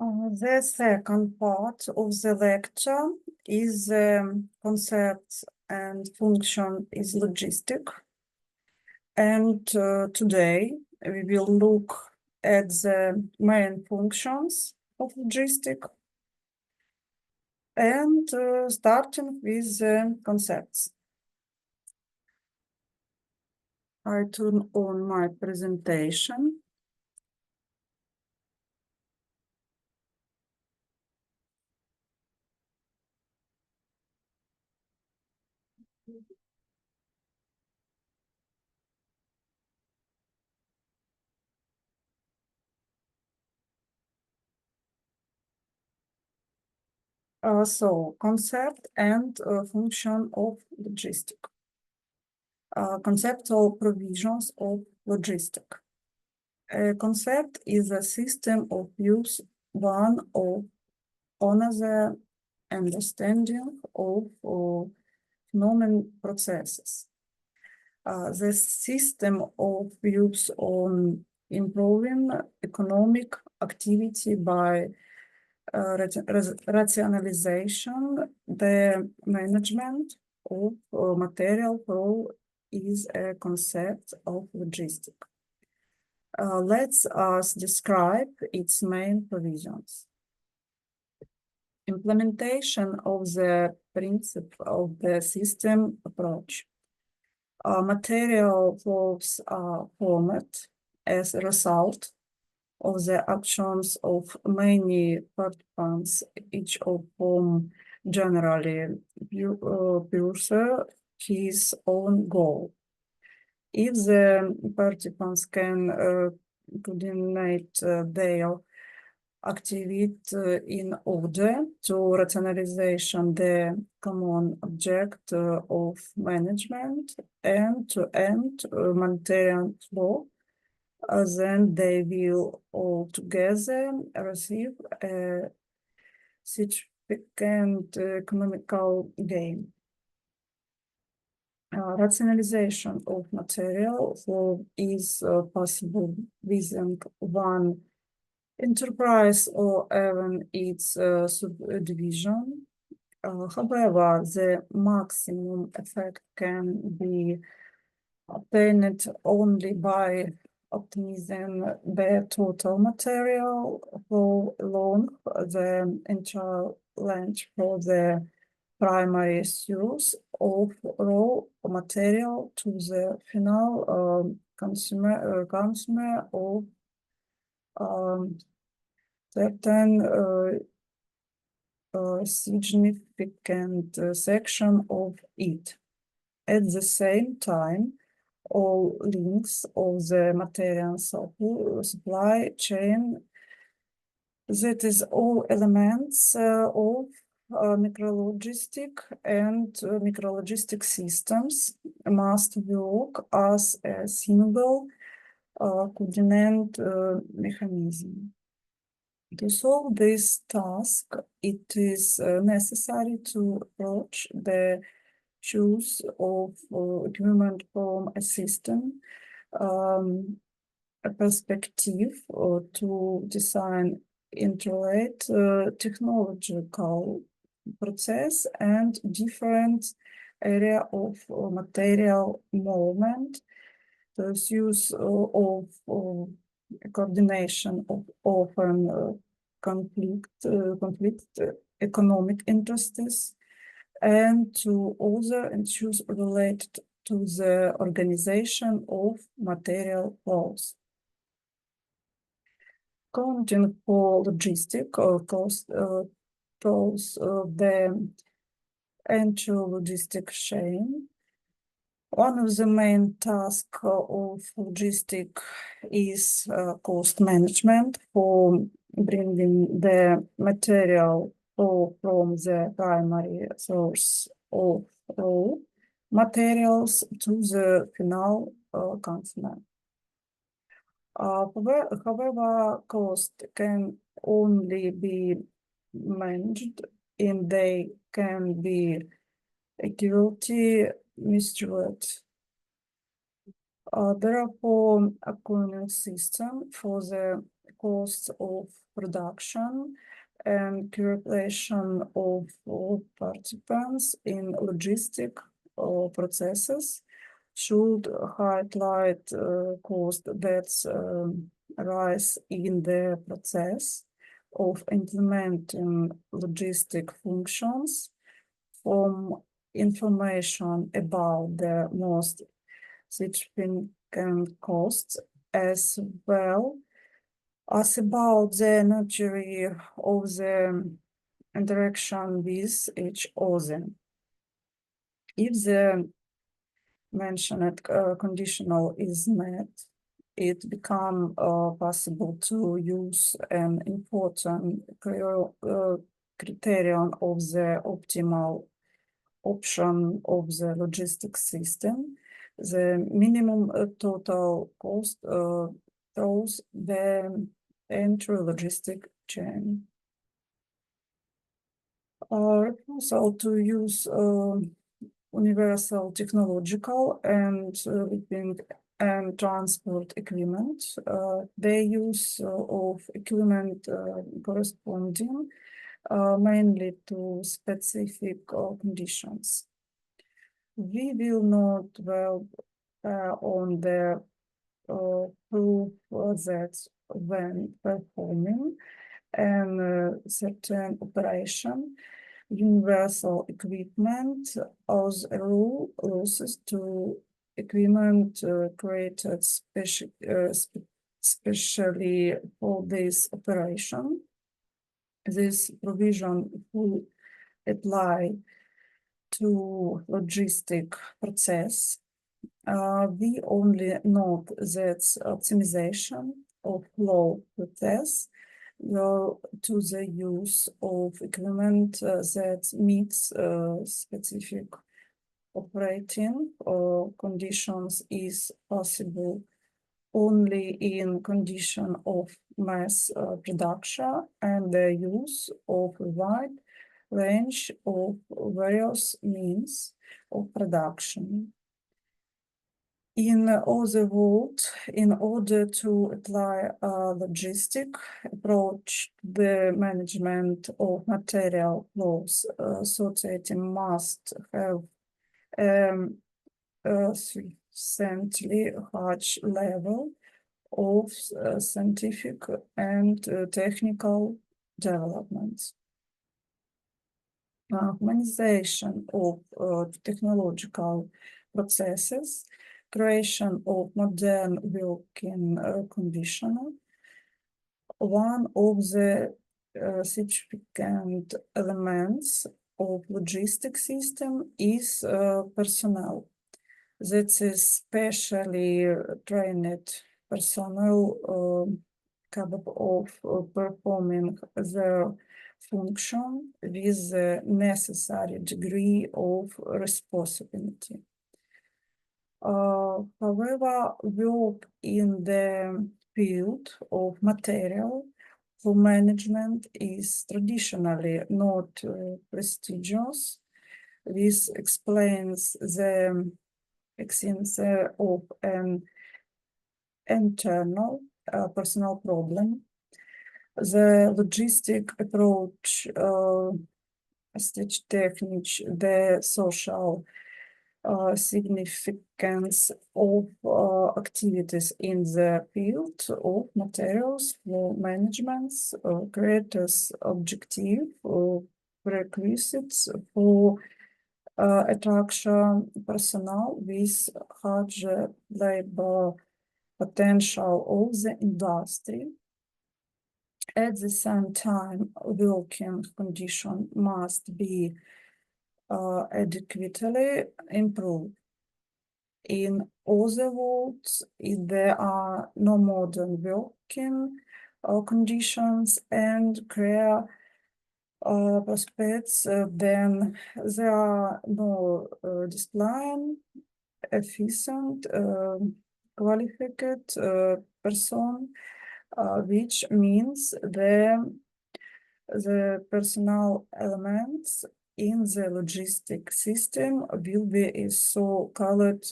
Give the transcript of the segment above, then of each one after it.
The second part of the lecture is concept and function is logistic. And today we will look at the main functions of logistic and starting with the concepts. I turn on my presentation. So, concept and function of logistic. Conceptual provisions of logistic. A concept is a system of use one of another understanding of known processes. The system of use on improving economic activity by rationalization, the management of material flow is a concept of logistics. Let's us describe its main provisions. Implementation of the principle of the system approach. Material flows are formed as a result of the actions of many participants, each of whom generally pursue his own goal. If the participants can coordinate their activity in order to rationalization the common object of management and to end humanitarian flow, then they will all together receive a significant economical gain. Rationalization of material flow is possible within one enterprise or even its subdivision. However, the maximum effect can be obtained only by optimizing the total material flow along the entire length for the primary source of raw material to the final consumer of certain significant section of it. At the same time, all links of the material supply chain, that is, all elements of micrologistic and micrologistic systems must work as a single coordinate mechanism. To solve this task, it is necessary to approach the choice of equipment from a system a perspective to design interrelate technological process and different area of material movement. This use of coordination of often conflict economic interests and to other issues related to the organization of material flows. Accounting for logistic cost the entire logistic chain. One of the main tasks of logistic is cost management for bringing the material from the primary source of raw materials to the final consumer. However, cost can only be managed and they can be accurately measured. Therefore, accounting system for the costs of production and calculation of all participants in logistic processes should highlight costs that arise in the process of implementing logistic functions, from information about the most significant costs, as well as about the nature of the interaction with each other. If the mentioned conditional is met, it becomes possible to use an important criterion of the optimal option of the logistics system. The minimum total cost through the entire logistic chain. Also to use universal technological and living and transport equipment. The use of equipment corresponding mainly to specific conditions. We will not dwell on the proof that when performing a certain operation, universal equipment as a rule loses to equipment created specially for this operation. This provision will apply to logistic process. We only note that optimization of flow process to the use of equipment that meets specific operating conditions is possible only in condition of mass production and the use of a wide range of various means of production. In other words, in order to apply a logistic approach to the management of material flows, society must have sufficiently high level of scientific and technical developments. Harmonization of technological processes, creation of modern working conditions. One of the significant elements of logistics system is personnel. That is specially trained personnel capable of performing their function with the necessary degree of responsibility. However, work in the field of material for management is traditionally not prestigious. This explains the existence of an internal personal problem. The logistic approach, stage technique, the social significance of activities in the field of materials for management creates objective prerequisites for attraction personnel with large labor potential of the industry. At the same time, working conditions must be adequately improved. In other words, if there are no modern working conditions and career prospects, then there are no disciplined, efficient, qualified person, which means the personal elements in the logistic system will be a so-called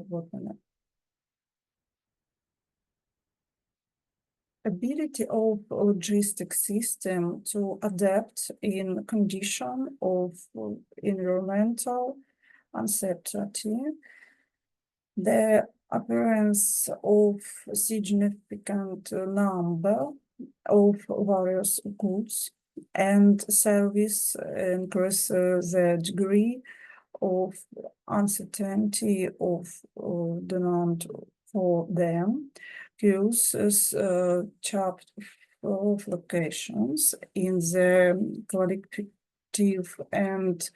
bottleneck. ability of logistics system to adapt in condition of environmental uncertainty, the appearance of significant number of various goods and service increase the degree of uncertainty of demand for them, causes chart of locations in the qualitative and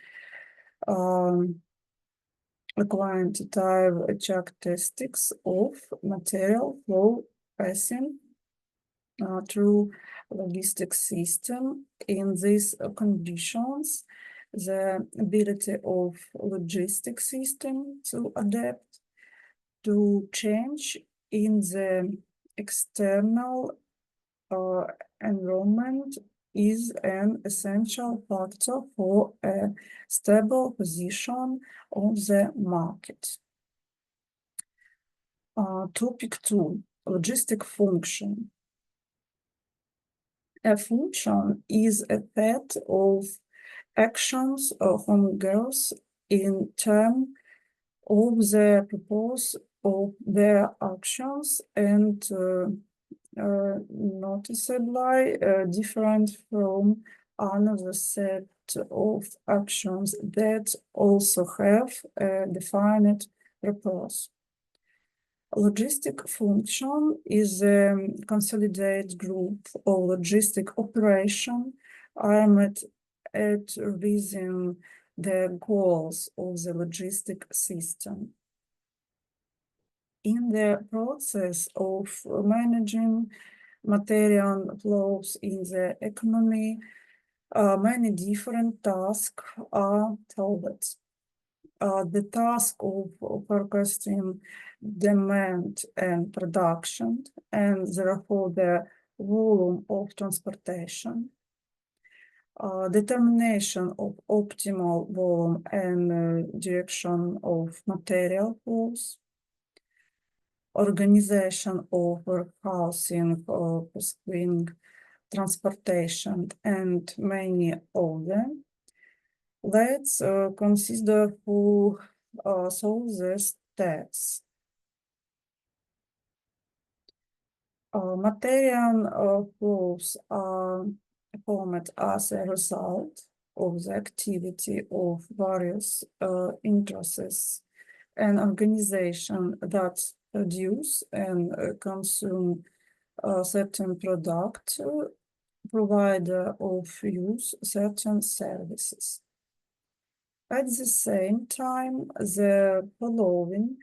quantitative characteristics of material flow passing through logistics system. In these conditions, the ability of logistics system to adapt to change in the external environment is an essential factor for a stable position on the market. Topic 2, logistic function. A function is a set of actions homologous in terms of the purpose of their actions and noticeably different from another set of actions that also have a defined purpose. A logistic function is a consolidated group of logistic operation aimed at realizing the goals of the logistic system. In the process of managing material flows in the economy, many different tasks are solved. The task of forecasting demand and production, and therefore the volume of transportation, determination of optimal volume and direction of material flows, organization of warehousing, pursuing transportation, and many of them. Let's consider who solve these tasks. Material flows are formed as a result of the activity of various interests and organizations that produce and consume certain product, provider of use certain services. At the same time, the following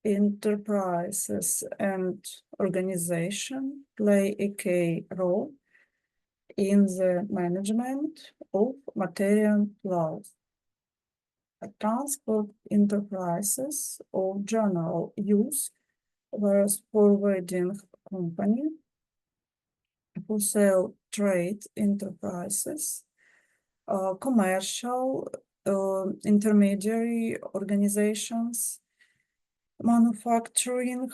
enterprises and organizations play a key role in the management of material flows. Transport enterprises of general use, whereas forwarding company, wholesale trade enterprises, commercial intermediary organizations, manufacturing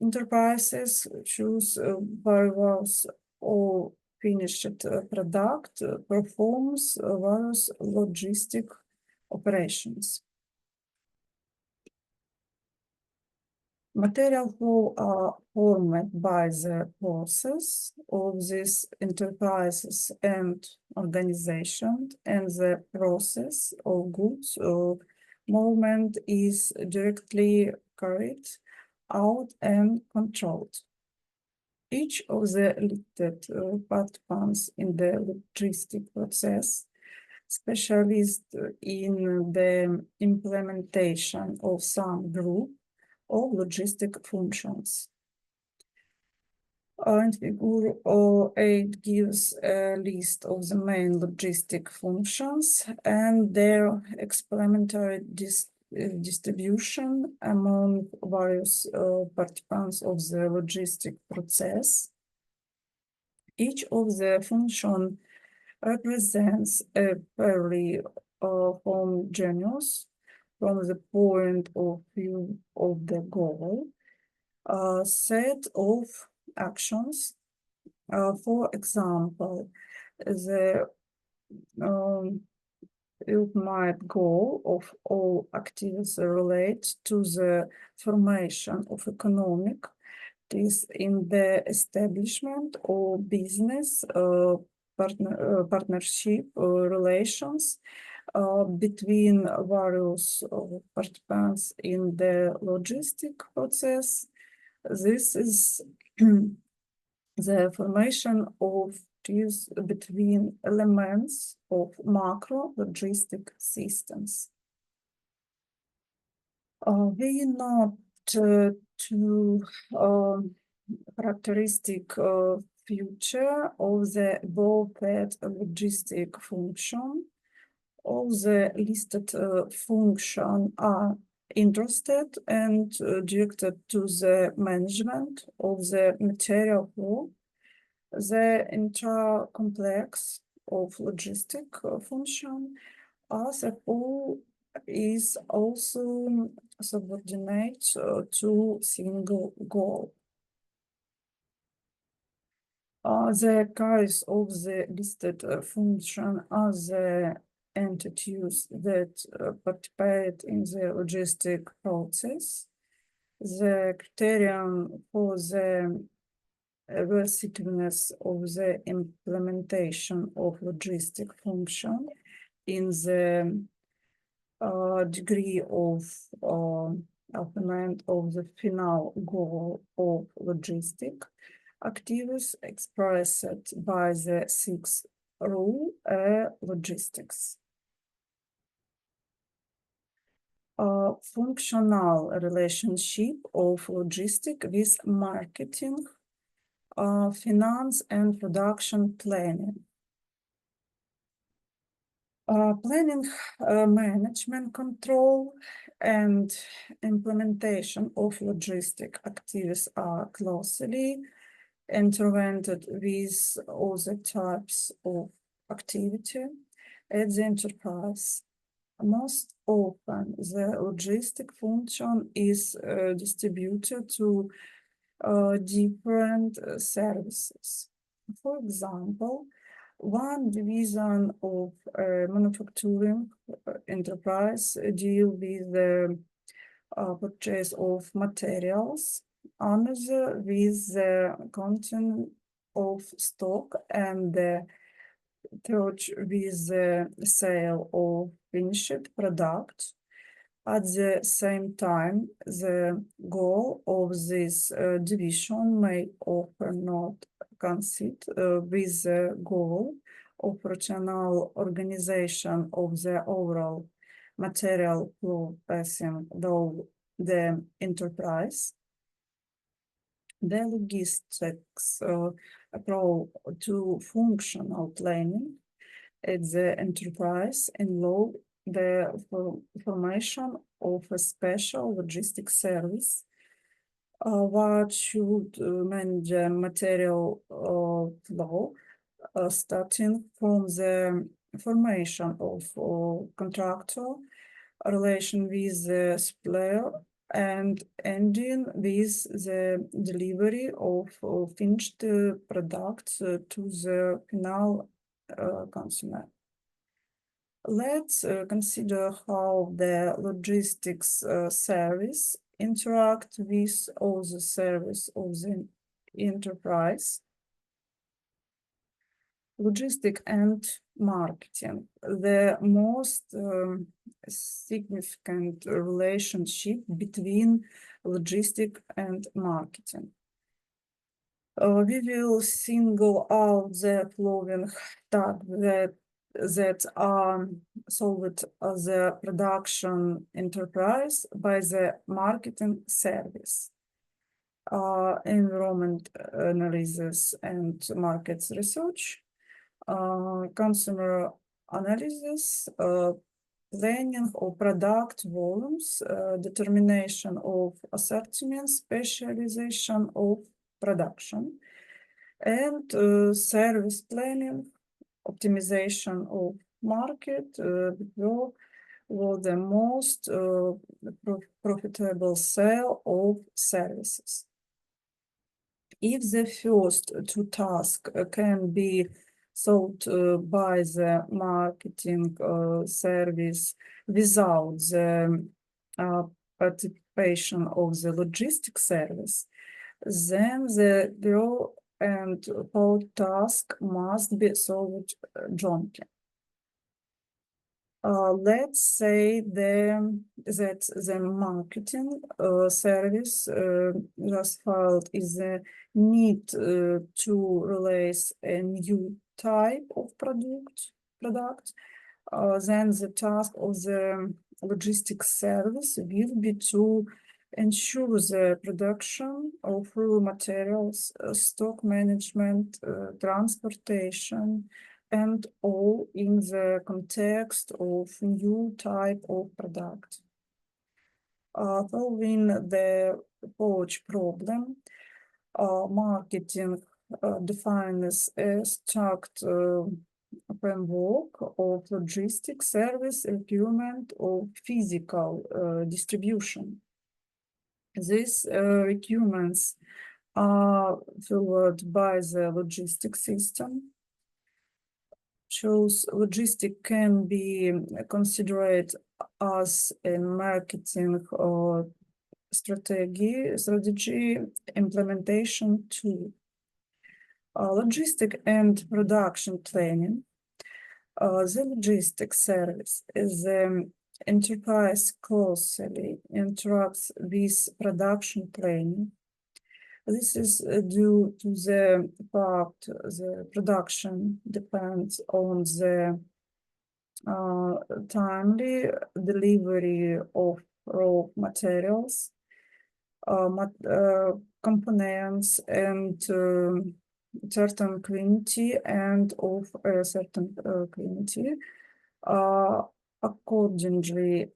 enterprises choose various or finished product performs various logistic operations. Material flow are formed by the process of these enterprises and organizations, and the process of goods movement is directly carried out and controlled. Each of the listed participants in the logistic process specialist in the implementation of some group of logistic functions. And figure 8 gives a list of the main logistic functions and their experimentary distribution among various participants of the logistic process. Each of the functions represents a fairly homogeneous, from the point of view of the goal, set of actions. For example, the ultimate goal of all activities relates to the formation of economic is in the establishment of business partnership relations between various participants in the logistic process. This is the formation of trees between elements of macro logistic systems. We note two characteristic feature of the above-said logistic function. All the listed functions are interested and directed to the management of the material flow. The entire complex of logistic function as a whole is also subordinate to single goal. The case of the listed function are the entities that participate in the logistic process. The criterion for the effectiveness of the implementation of logistic function in the degree of attainment of the final goal of logistic activities expressed by the sixth rule logistics. Functional relationship of logistic with marketing, finance and production planning. Planning, management, control, and implementation of logistic activities are closely intertwined with other types of activity at the enterprise. Most often, the logistic function is distributed to different services. For example, one division of manufacturing enterprise deal with the purchase of materials, another with the content of stock, and the third with the sale of finished products. At the same time, the goal of this division may often not coincide with the goal of rational organization of the overall material flow passing through the enterprise. The logistics approach to functional planning at the enterprise involve the formation of a special logistics service what should manage material flow starting from the formation of contractual relation with the supplier and ending with the delivery of finished products to the final consumer. Let's consider how the logistics service interact with all the service of the enterprise. Logistic and marketing. The most significant relationship between logistic and marketing. We will single out the following tasks that are solved as a production enterprise by the marketing service. Environment analysis and markets research, consumer analysis, planning of product volumes, determination of assortment, specialization of production, and service planning, optimization of market were the most profitable sale of services. If the first two tasks can be solved by the marketing service without the participation of the logistics service, then the grow and whole task must be solved jointly. Let's say that the marketing service just filed is a need to release a new type of product. Then the task of the logistics service will be to ensure the production of raw materials, stock management, transportation, and all in the context of new type of product. Solving the approach problem, marketing defines a structured framework of logistics service requirement of physical distribution. These requirements are followed by the logistics system. Shows logistic can be considered as a marketing or strategy implementation tool. Logistic and production planning. The logistics service is enterprise closely interacts with production planning. This is due to the fact the production depends on the timely delivery of raw materials, components, and certain quantity and of a certain quantity. Accordingly,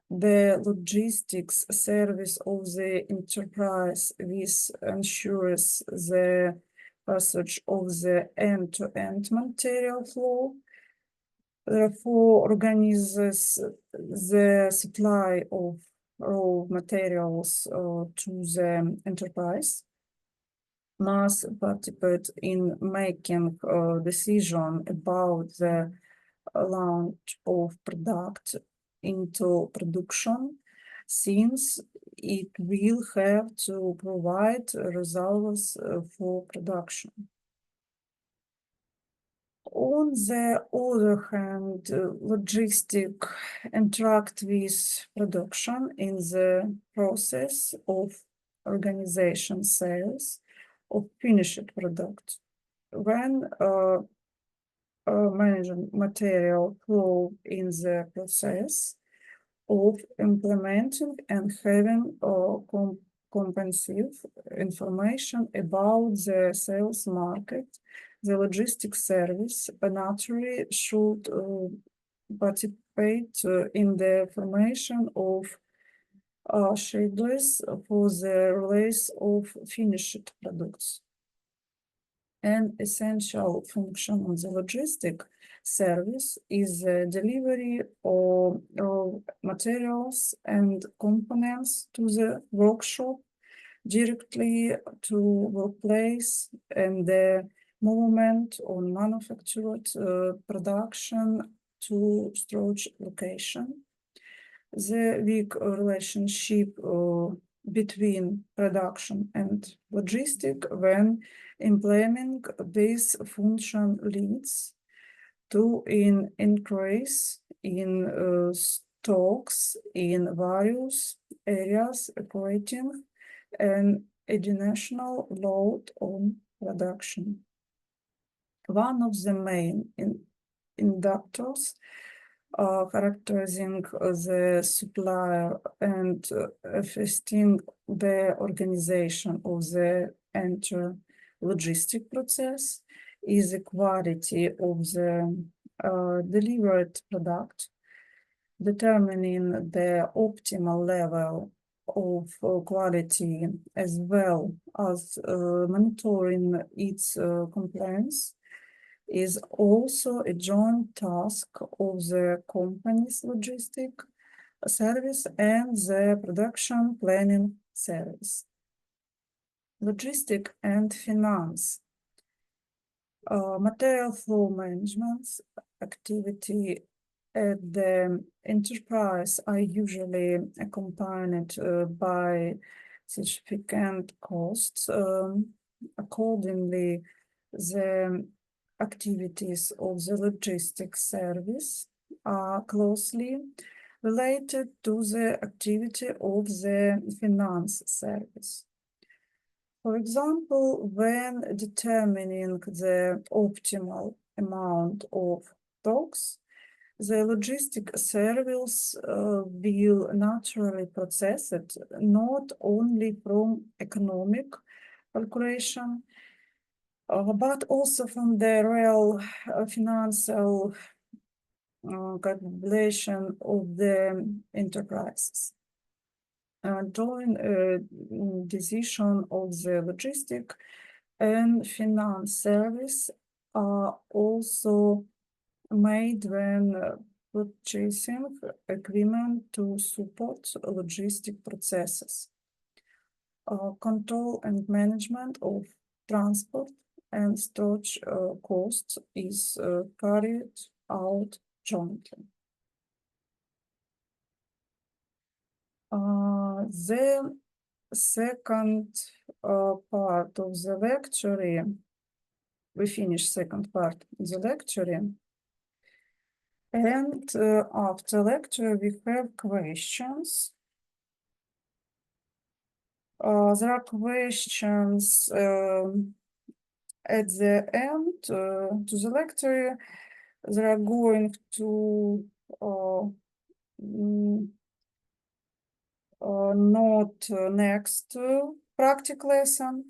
the logistics service of the enterprise with ensures the passage of the end-to-end material flow, therefore organizes the supply of raw materials to the enterprise, must participate in making a decision about the launch of product into production, since it will have to provide results for production. On the other hand, logistic interact with production in the process of organization sales of finished product. When managing material flow in the process of implementing and having comprehensive information about the sales market, the logistics service naturally should participate in the formation of schedules for the release of finished products. An essential function of the logistic service is the delivery of materials and components to the workshop directly to workplace, and the movement on manufactured production to storage location. The weak relationship between production and logistic when implementing this function leads to an increase in stocks in various areas, creating an additional load on production. One of the main inductors characterizing the supplier and affecting the organization of the entire logistic process is the quality of the delivered product, determining the optimal level of quality as well as monitoring its compliance is also a joint task of the company's logistic service and the production planning service. logistic and finance. Material flow management activity at the enterprise are usually accompanied by significant costs. Accordingly, the activities of the logistics service are closely related to the activity of the finance service. For example, when determining the optimal amount of stocks, the logistic service will naturally process it not only from economic calculation, but also from the real financial calculation of the enterprises. Joint decision of the logistic and finance service are also made when purchasing equipment to support logistic processes. Control and management of transport and storage costs is carried out jointly. The second part of the lecture, we finish second part of the lecture, and after lecture we have questions. There are questions at the end to the lecture. They are going to not next practical lesson.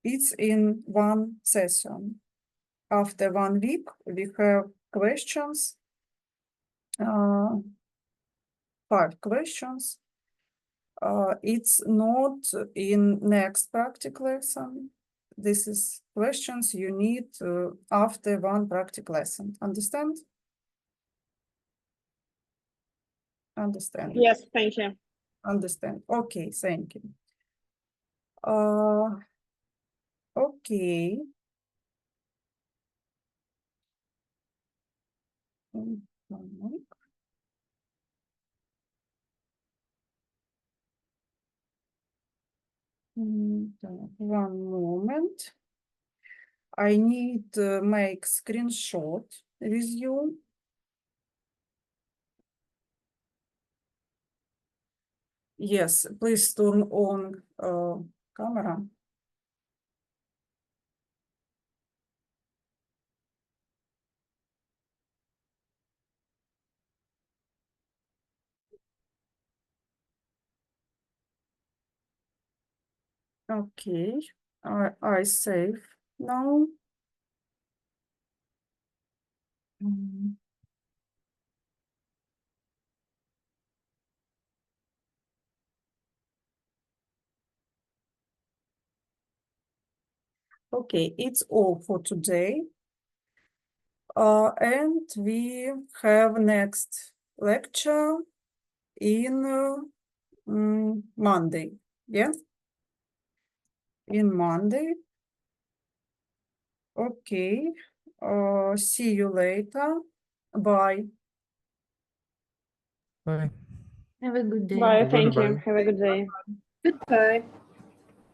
It's in one session. After 1 week, we have questions, 5 questions. It's not in next practical lesson. This is questions you need after 1 practical lesson. Understand? Understand. Yes, thank you. Understand. Okay, thank you. Okay. One moment. I need to make screenshot with you. Yes, please turn on camera. Okay, I save now. Okay, it's all for today. And we have next lecture in Monday. Yeah? In Monday. Okay. See you later. Bye. Bye. Have a good day. Bye, Goodbye. thank you. Have a good day. Goodbye.